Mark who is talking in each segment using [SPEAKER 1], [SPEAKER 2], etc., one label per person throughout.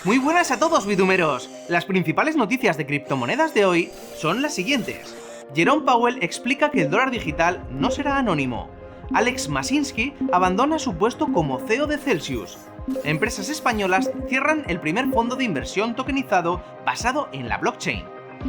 [SPEAKER 1] Muy buenas a todos, bidumeros. Las principales noticias de criptomonedas de hoy son las siguientes. Jerome Powell explica que el dólar digital no será anónimo. Alex Mashinsky abandona su puesto como CEO de Celsius. Empresas españolas cierran el primer fondo de inversión tokenizado basado en la blockchain.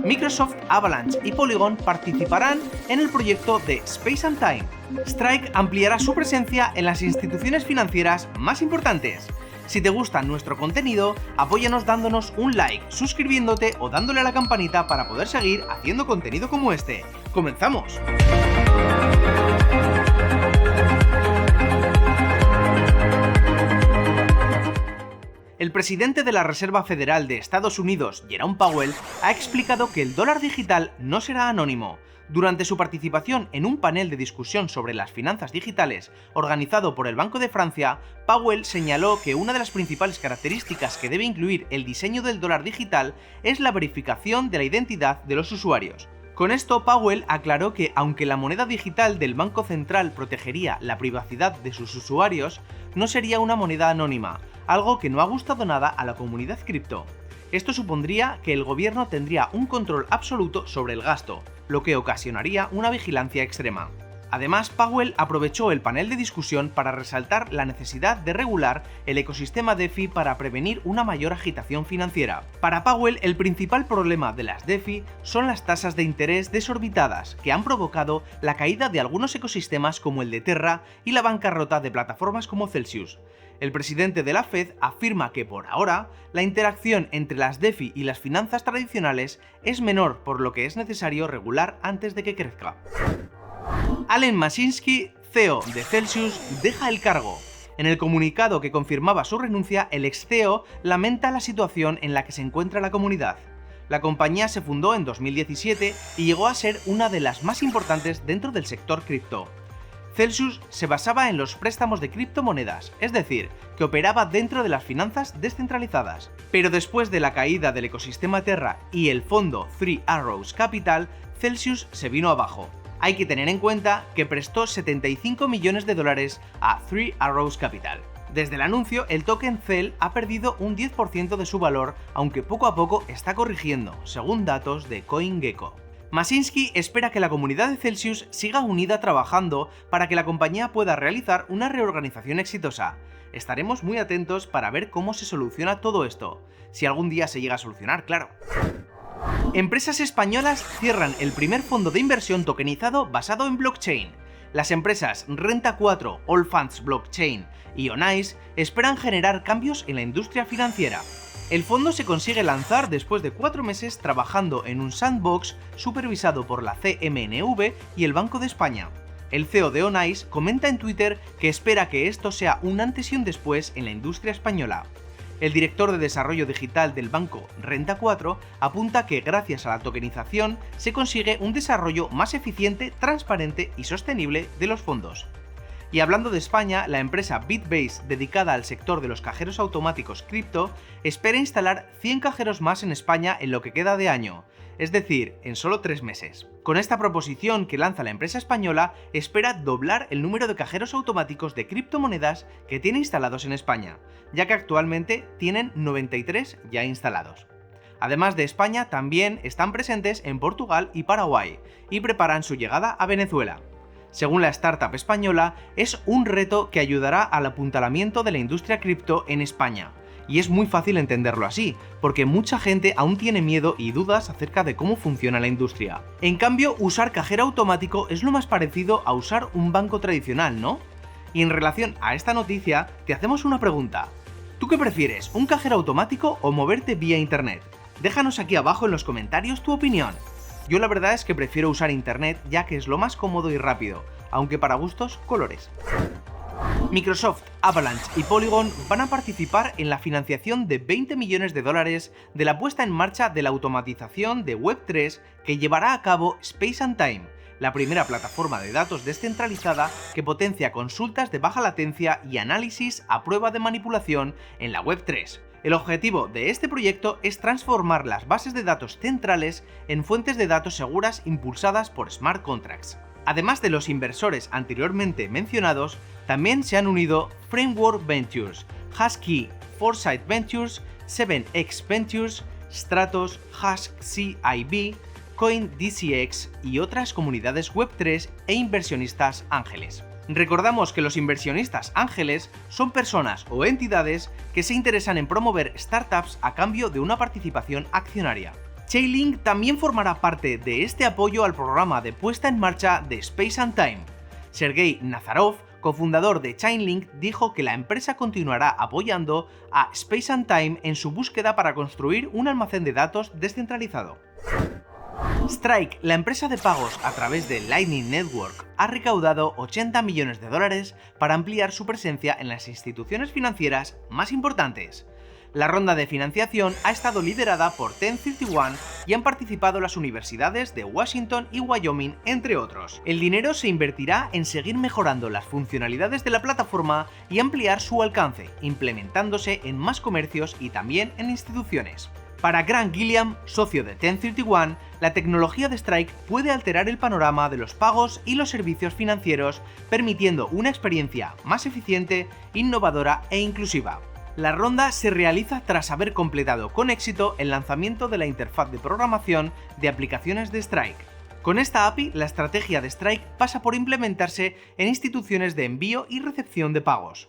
[SPEAKER 1] Microsoft, Avalanche y Polygon participarán en el proyecto de Space and Time. Strike ampliará su presencia en las instituciones financieras más importantes. Si te gusta nuestro contenido, apóyanos dándonos un like, suscribiéndote o dándole a la campanita para poder seguir haciendo contenido como este. ¡Comenzamos! El presidente de la Reserva Federal de Estados Unidos, Jerome Powell, ha explicado que el dólar digital no será anónimo. Durante su participación en un panel de discusión sobre las finanzas digitales organizado por el Banco de Francia, Powell señaló que una de las principales características que debe incluir el diseño del dólar digital es la verificación de la identidad de los usuarios. Con esto, Powell aclaró que aunque la moneda digital del Banco Central protegería la privacidad de sus usuarios, no sería una moneda anónima, algo que no ha gustado nada a la comunidad cripto. Esto supondría que el gobierno tendría un control absoluto sobre el gasto, lo que ocasionaría una vigilancia extrema. Además, Powell aprovechó el panel de discusión para resaltar la necesidad de regular el ecosistema DeFi para prevenir una mayor agitación financiera. Para Powell, el principal problema de las DeFi son las tasas de interés desorbitadas, que han provocado la caída de algunos ecosistemas como el de Terra y la bancarrota de plataformas como Celsius. El presidente de la Fed afirma que por ahora, la interacción entre las DeFi y las finanzas tradicionales es menor, por lo que es necesario regular antes de que crezca. Alex Mashinsky, CEO de Celsius, deja el cargo. En el comunicado que confirmaba su renuncia, el ex-CEO lamenta la situación en la que se encuentra la comunidad. La compañía se fundó en 2017 y llegó a ser una de las más importantes dentro del sector cripto. Celsius se basaba en los préstamos de criptomonedas, es decir, que operaba dentro de las finanzas descentralizadas. Pero después de la caída del ecosistema Terra y el fondo Three Arrows Capital, Celsius se vino abajo. Hay que tener en cuenta que prestó $75 millones a Three Arrows Capital. Desde el anuncio, el token CEL ha perdido un 10% de su valor, aunque poco a poco está corrigiendo, según datos de CoinGecko. Mashinsky espera que la comunidad de Celsius siga unida trabajando para que la compañía pueda realizar una reorganización exitosa. Estaremos muy atentos para ver cómo se soluciona todo esto, si algún día se llega a solucionar, claro. Empresas españolas cierran el primer fondo de inversión tokenizado basado en blockchain. Las empresas Renta 4, Allfunds Blockchain y Onise esperan generar cambios en la industria financiera. El fondo se consigue lanzar después de 4 meses trabajando en un sandbox supervisado por la CMNV y el Banco de España. El CEO de Onise comenta en Twitter que espera que esto sea un antes y un después en la industria española. El director de desarrollo digital del banco Renta 4 apunta que gracias a la tokenización se consigue un desarrollo más eficiente, transparente y sostenible de los fondos. Y hablando de España, la empresa Bitbase, dedicada al sector de los cajeros automáticos cripto, espera instalar 100 cajeros más en España en lo que queda de año, es decir, en solo 3 meses. Con esta proposición que lanza la empresa española, espera doblar el número de cajeros automáticos de criptomonedas que tiene instalados en España, ya que actualmente tienen 93 ya instalados. Además de España, también están presentes en Portugal y Paraguay, y preparan su llegada a Venezuela. Según la startup española, es un reto que ayudará al apuntalamiento de la industria cripto en España. Y es muy fácil entenderlo así, porque mucha gente aún tiene miedo y dudas acerca de cómo funciona la industria. En cambio, usar cajero automático es lo más parecido a usar un banco tradicional, ¿no? Y en relación a esta noticia, te hacemos una pregunta. ¿Tú qué prefieres, un cajero automático o moverte vía internet? Déjanos aquí abajo en los comentarios tu opinión. Yo la verdad es que prefiero usar internet ya que es lo más cómodo y rápido, aunque para gustos, colores. Microsoft, Avalanche y Polygon van a participar en la financiación de $20 millones de la puesta en marcha de la automatización de Web3 que llevará a cabo Space and Time, la primera plataforma de datos descentralizada que potencia consultas de baja latencia y análisis a prueba de manipulación en la Web3. El objetivo de este proyecto es transformar las bases de datos centrales en fuentes de datos seguras impulsadas por smart contracts. Además de los inversores anteriormente mencionados, también se han unido Framework Ventures, Husky, Foresight Ventures, 7X Ventures, Stratos, Hash CIB, CoinDCX y otras comunidades Web3 e inversionistas ángeles. Recordamos que los inversionistas ángeles son personas o entidades que se interesan en promover startups a cambio de una participación accionaria. Chainlink también formará parte de este apoyo al programa de puesta en marcha de Space and Time. Sergey Nazarov, cofundador de Chainlink, dijo que la empresa continuará apoyando a Space and Time en su búsqueda para construir un almacén de datos descentralizado. Strike, la empresa de pagos a través de Lightning Network, ha recaudado $80 millones para ampliar su presencia en las instituciones financieras más importantes. La ronda de financiación ha estado liderada por 1031 y han participado las universidades de Washington y Wyoming, entre otros. El dinero se invertirá en seguir mejorando las funcionalidades de la plataforma y ampliar su alcance, implementándose en más comercios y también en instituciones. Para Grant Gilliam, socio de 1031, la tecnología de Strike puede alterar el panorama de los pagos y los servicios financieros, permitiendo una experiencia más eficiente, innovadora e inclusiva. La ronda se realiza tras haber completado con éxito el lanzamiento de la interfaz de programación de aplicaciones de Strike. Con esta API, la estrategia de Strike pasa por implementarse en instituciones de envío y recepción de pagos.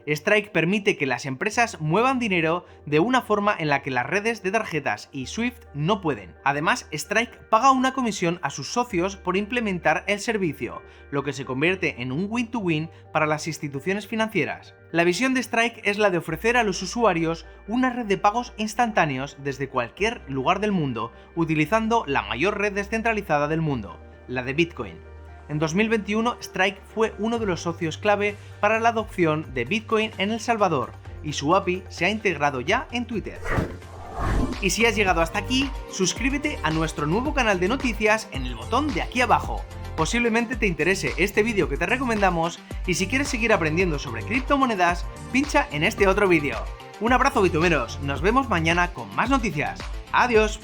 [SPEAKER 1] Strike permite que las empresas muevan dinero de una forma en la que las redes de tarjetas y Swift no pueden. Además, Strike paga una comisión a sus socios por implementar el servicio, lo que se convierte en un win-to-win para las instituciones financieras. La visión de Strike es la de ofrecer a los usuarios una red de pagos instantáneos desde cualquier lugar del mundo, utilizando la mayor red descentralizada del mundo, la de Bitcoin. En 2021, Strike fue uno de los socios clave para la adopción de Bitcoin en El Salvador y su API se ha integrado ya en Twitter. Y si has llegado hasta aquí, suscríbete a nuestro nuevo canal de noticias en el botón de aquí abajo. Posiblemente te interese este vídeo que te recomendamos y si quieres seguir aprendiendo sobre criptomonedas, pincha en este otro vídeo. Un abrazo bitumeros, nos vemos mañana con más noticias. ¡Adiós!